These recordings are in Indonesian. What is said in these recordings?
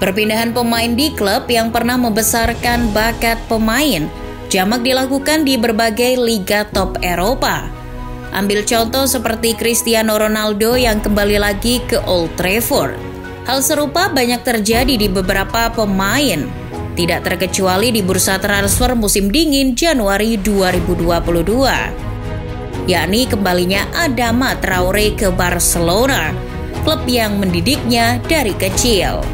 Perpindahan pemain di klub yang pernah membesarkan bakat pemain jamak dilakukan di berbagai liga top Eropa. Ambil contoh seperti Cristiano Ronaldo yang kembali lagi ke Old Trafford. Hal serupa banyak terjadi di beberapa pemain, tidak terkecuali di bursa transfer musim dingin Januari 2022, yakni kembalinya Adama Traore ke Barcelona, klub yang mendidiknya dari kecil.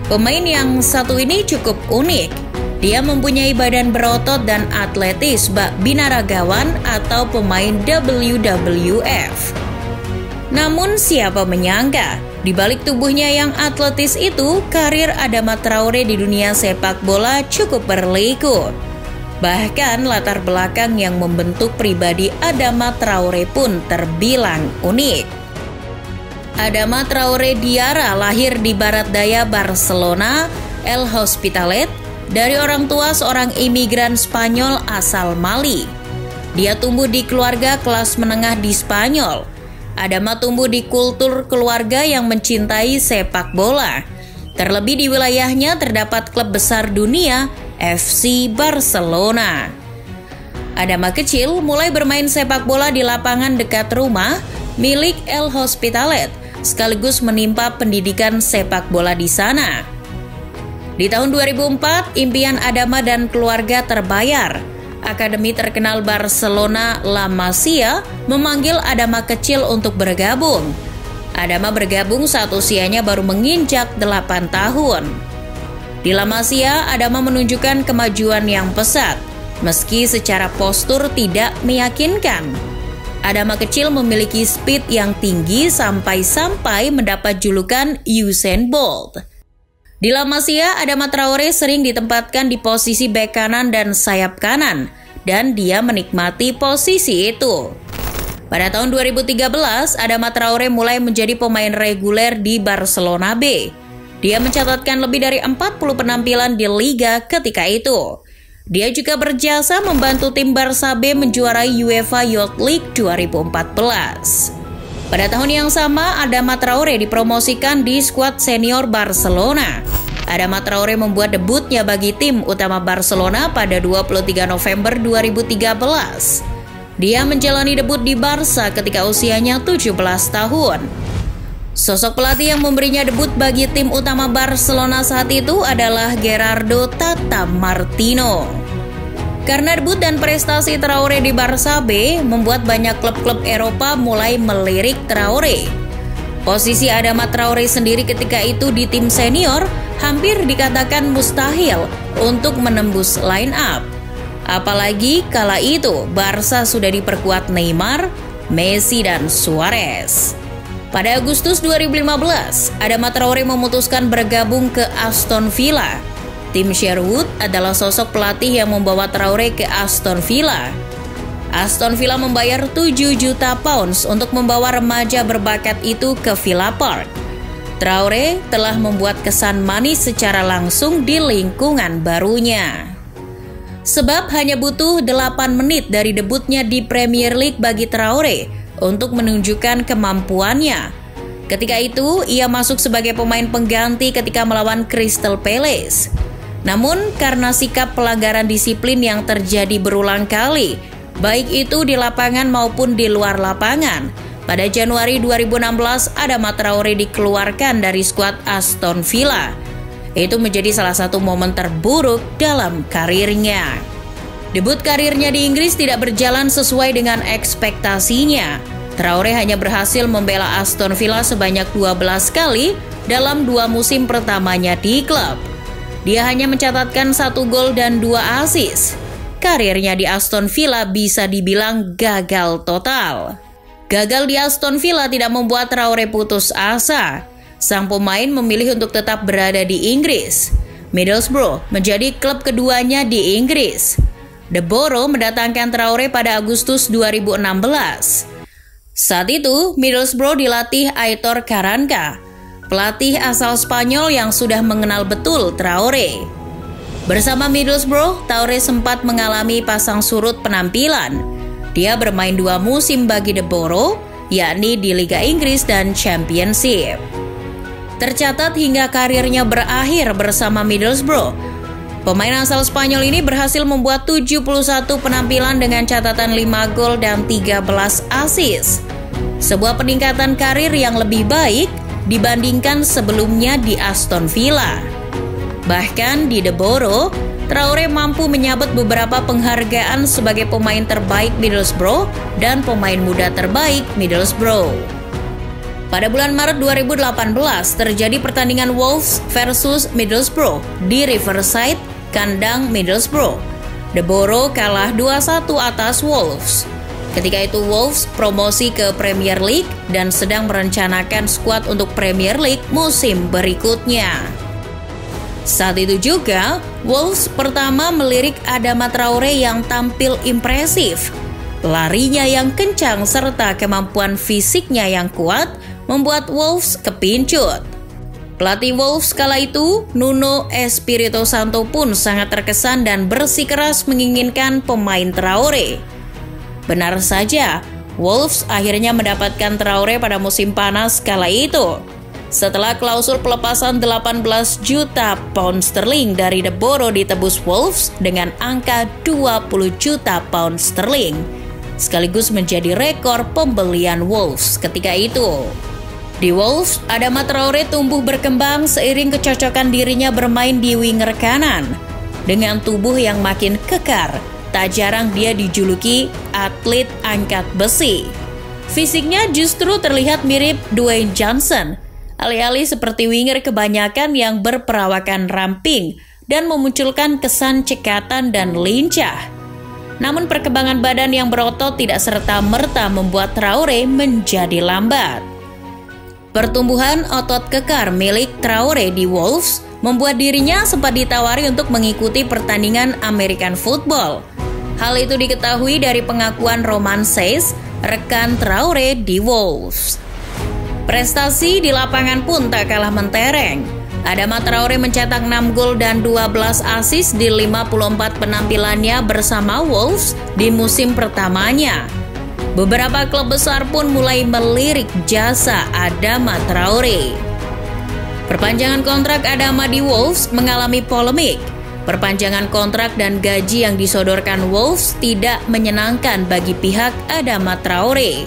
Pemain yang satu ini cukup unik. Dia mempunyai badan berotot dan atletis bak binaragawan atau pemain WWF. Namun siapa menyangka, di balik tubuhnya yang atletis itu, karir Adama Traore di dunia sepak bola cukup berliku. Bahkan latar belakang yang membentuk pribadi Adama Traore pun terbilang unik. Adama Traore Diarra lahir di barat daya Barcelona, El Hospitalet, dari orang tua seorang imigran Spanyol asal Mali. Dia tumbuh di keluarga kelas menengah di Spanyol. Adama tumbuh di kultur keluarga yang mencintai sepak bola. Terlebih di wilayahnya terdapat klub besar dunia, FC Barcelona. Adama kecil mulai bermain sepak bola di lapangan dekat rumah milik El Hospitalet, sekaligus menimpa pendidikan sepak bola di sana. Di tahun 2004, impian Adama dan keluarga terbayar. Akademi terkenal Barcelona La Masia memanggil Adama kecil untuk bergabung. Adama bergabung saat usianya baru menginjak 8 tahun. Di La Masia, Adama menunjukkan kemajuan yang pesat, meski secara postur tidak meyakinkan. Adama kecil memiliki speed yang tinggi sampai mendapat julukan Usain Bolt. Di La Masia, Adama Traore sering ditempatkan di posisi bek kanan dan sayap kanan, dan dia menikmati posisi itu. Pada tahun 2013, Adama Traore mulai menjadi pemain reguler di Barcelona B. Dia mencatatkan lebih dari 40 penampilan di liga ketika itu. Dia juga berjasa membantu tim Barca B menjuarai UEFA Youth League 2014. Pada tahun yang sama, Adama Traore dipromosikan di skuad senior Barcelona. Adama Traore membuat debutnya bagi tim utama Barcelona pada 23 November 2013. Dia menjalani debut di Barca ketika usianya 17 tahun. Sosok pelatih yang memberinya debut bagi tim utama Barcelona saat itu adalah Gerardo Tata Martino. Karena debut dan prestasi Traore di Barca B, membuat banyak klub-klub Eropa mulai melirik Traore. Posisi Adama Traore sendiri ketika itu di tim senior hampir dikatakan mustahil untuk menembus line up. Apalagi kala itu Barca sudah diperkuat Neymar, Messi, dan Suarez. Pada Agustus 2015, Adama Traore memutuskan bergabung ke Aston Villa. Tim Sherwood adalah sosok pelatih yang membawa Traore ke Aston Villa. Aston Villa membayar 7 juta pounds untuk membawa remaja berbakat itu ke Villa Park. Traore telah membuat kesan manis secara langsung di lingkungan barunya. Sebab hanya butuh 8 menit dari debutnya di Premier League bagi Traore untuk menunjukkan kemampuannya. Ketika itu, ia masuk sebagai pemain pengganti ketika melawan Crystal Palace. Namun karena sikap pelanggaran disiplin yang terjadi berulang kali, baik itu di lapangan maupun di luar lapangan, pada Januari 2016 Adama Traore dikeluarkan dari skuad Aston Villa. Itu menjadi salah satu momen terburuk dalam karirnya. Debut karirnya di Inggris tidak berjalan sesuai dengan ekspektasinya. Traore hanya berhasil membela Aston Villa sebanyak 12 kali dalam 2 musim pertamanya di klub. Dia hanya mencatatkan 1 gol dan 2 assist. Karirnya di Aston Villa bisa dibilang gagal total. Gagal di Aston Villa tidak membuat Traore putus asa. Sang pemain memilih untuk tetap berada di Inggris. Middlesbrough menjadi klub keduanya di Inggris. The Borough mendatangkan Traore pada Agustus 2016. Saat itu, Middlesbrough dilatih Aitor Karanka, pelatih asal Spanyol yang sudah mengenal betul Traore. Bersama Middlesbrough, Traore sempat mengalami pasang surut penampilan. Dia bermain 2 musim bagi The Borough, yakni di Liga Inggris dan Championship. tercatat hingga karirnya berakhir bersama Middlesbrough. Pemain asal Spanyol ini berhasil membuat 71 penampilan dengan catatan 5 gol dan 13 assist. Sebuah peningkatan karir yang lebih baik dibandingkan sebelumnya di Aston Villa. Bahkan di The Borough, Traoré mampu menyabet beberapa penghargaan sebagai pemain terbaik Middlesbrough dan pemain muda terbaik Middlesbrough. Pada bulan Maret 2018 terjadi pertandingan Wolves versus Middlesbrough di Riverside, kandang Middlesbrough. The Borough kalah 2-1 atas Wolves. Ketika itu Wolves promosi ke Premier League dan sedang merencanakan skuad untuk Premier League musim berikutnya. Saat itu juga, Wolves pertama melirik Adama Traoré yang tampil impresif. Larinya yang kencang serta kemampuan fisiknya yang kuat membuat Wolves kepincut. Pelatih Wolves kala itu, Nuno Espirito Santo pun sangat terkesan dan bersikeras menginginkan pemain Traoré. Benar saja, Wolves akhirnya mendapatkan Traoré pada musim panas kala itu. Setelah klausul pelepasan 18 juta pound sterling dari The Borough ditebus Wolves dengan angka 20 juta pound sterling, sekaligus menjadi rekor pembelian Wolves ketika itu. Di Wolves, Adama Traoré tumbuh berkembang seiring kecocokan dirinya bermain di winger kanan. Dengan tubuh yang makin kekar, tak jarang dia dijuluki atlet angkat besi. Fisiknya justru terlihat mirip Dwayne Johnson, alih-alih seperti winger kebanyakan yang berperawakan ramping dan memunculkan kesan cekatan dan lincah. Namun perkembangan badan yang berotot tidak serta-merta membuat Traoré menjadi lambat. Pertumbuhan otot kekar milik Traoré di Wolves membuat dirinya sempat ditawari untuk mengikuti pertandingan American football. Hal itu diketahui dari pengakuan Romain Saiss, rekan Traoré di Wolves. Prestasi di lapangan pun tak kalah mentereng. Adama Traoré mencetak 6 gol dan 12 assist di 54 penampilannya bersama Wolves di musim pertamanya. Beberapa klub besar pun mulai melirik jasa Adama Traoré. Perpanjangan kontrak Adama di Wolves mengalami polemik. Perpanjangan kontrak dan gaji yang disodorkan Wolves tidak menyenangkan bagi pihak Adama Traoré.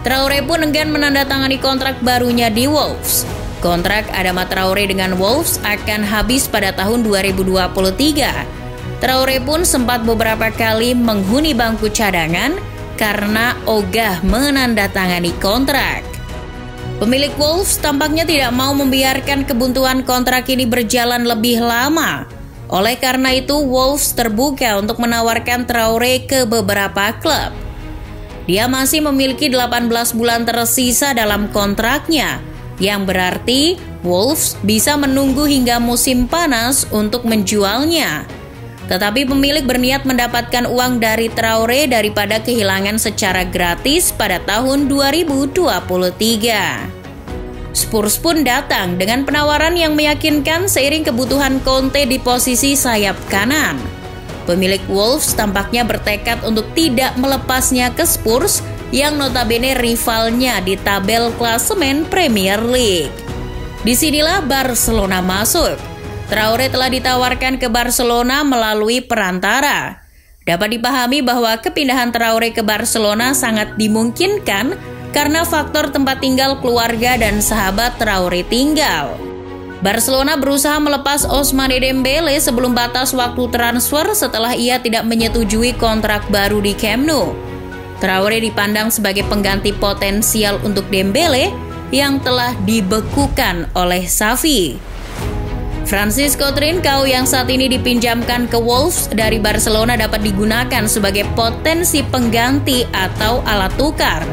Traoré pun enggan menandatangani kontrak barunya di Wolves. Kontrak Adama Traoré dengan Wolves akan habis pada tahun 2023. Traoré pun sempat beberapa kali menghuni bangku cadangan karena ogah menandatangani kontrak. Pemilik Wolves tampaknya tidak mau membiarkan kebuntuan kontrak ini berjalan lebih lama. Oleh karena itu, Wolves terbuka untuk menawarkan Traoré ke beberapa klub. Dia masih memiliki 18 bulan tersisa dalam kontraknya, yang berarti Wolves bisa menunggu hingga musim panas untuk menjualnya. Tetapi pemilik berniat mendapatkan uang dari Traoré daripada kehilangan secara gratis pada tahun 2023. Spurs pun datang dengan penawaran yang meyakinkan seiring kebutuhan Conte di posisi sayap kanan. Pemilik Wolves tampaknya bertekad untuk tidak melepasnya ke Spurs yang notabene rivalnya di tabel klasemen Premier League. Disinilah Barcelona masuk. Traoré telah ditawarkan ke Barcelona melalui perantara. Dapat dipahami bahwa kepindahan Traoré ke Barcelona sangat dimungkinkan karena faktor tempat tinggal keluarga dan sahabat Traoré tinggal. Barcelona berusaha melepas Ousmane Dembélé sebelum batas waktu transfer setelah ia tidak menyetujui kontrak baru di Camp Nou. Traoré dipandang sebagai pengganti potensial untuk Dembélé yang telah dibekukan oleh Xavi. Francisco Trincao yang saat ini dipinjamkan ke Wolves dari Barcelona dapat digunakan sebagai potensi pengganti atau alat tukar.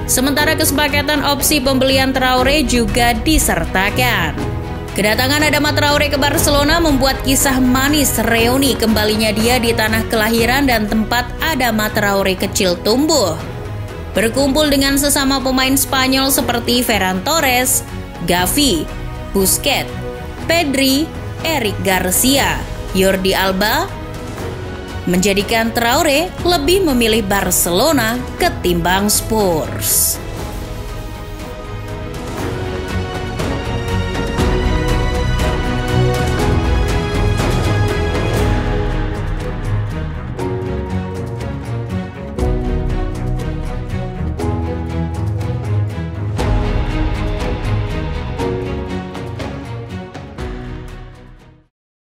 Sementara kesepakatan opsi pembelian Traoré juga disertakan. Kedatangan Adama Traoré ke Barcelona membuat kisah manis reuni kembalinya dia di tanah kelahiran dan tempat Adama Traoré kecil tumbuh. Berkumpul dengan sesama pemain Spanyol seperti Ferran Torres, Gavi, Busquets, Pedri, Eric Garcia, Jordi Alba, menjadikan Traoré lebih memilih Barcelona ketimbang Spurs.